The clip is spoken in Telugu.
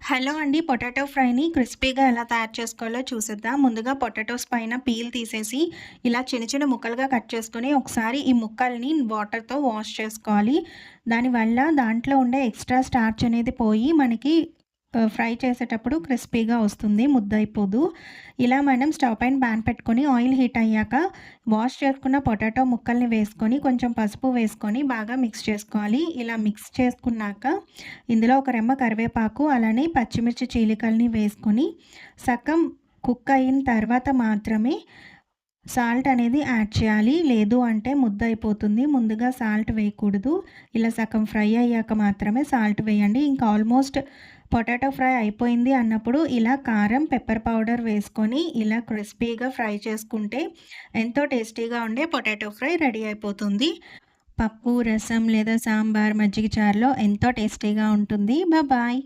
హలో అండి. పొటాటో ఫ్రైని క్రిస్పీగా ఎలా తయారు చేసుకోవాలో చూసేద్దాం. ముందుగా పొటాటోస్ పైన పీల్ తీసేసి, ఇలా చిన్న చిన్న ముక్కలుగా కట్ చేసుకొని, ఒకసారి ఈ ముక్కల్ని వాటర్‌తో వాష్ చేసుకోవాలి. దానివల్ల దాంట్లో ఉండే ఎక్స్‌ట్రా స్టార్చ్ అనేది పోయి మనకి ఫ్రై చేసేటప్పుడు క్రిస్పీగా వస్తుంది. ముద్దయిపోదు. ఇలా మనం స్టవ్ పైన పాన్ పెట్టుకొని ఆయిల్ హీట్ అయ్యాక వాష్ చేసుకున్న పొటాటో ముక్కల్ని వేసుకొని, కొంచెం పసుపు వేసుకొని బాగా మిక్స్ చేసుకోవాలి. ఇలా మిక్స్ చేసుకున్నాక ఇందులో ఒక రెమ్మ కరివేపాకు, అలానే పచ్చిమిర్చి చీలికల్ని వేసుకొని సగం కుక్ అయిన తర్వాత మాత్రమే సాల్ట్ అనేది యాడ్ చేయాలి. లేదు అంటే ముద్దయిపోతుంది. ముందుగా సాల్ట్ వేయకూడదు. ఇలా సగం ఫ్రై అయ్యాక మాత్రమే సాల్ట్ వేయండి. ఇంకా ఆల్మోస్ట్ పొటాటో ఫ్రై అయిపోయింది అన్నప్పుడు ఇలా కారం, పెప్పర్ పౌడర్ వేసుకొని ఇలా క్రిస్పీగా ఫ్రై చేసుకుంటే ఎంతో టేస్టీగా ఉండే పొటాటో ఫ్రై రెడీ అయిపోతుంది. పప్పు, రసం లేదా సాంబార్, మజ్జిగ చారులో ఎంతో టేస్టీగా ఉంటుంది. బాయ్.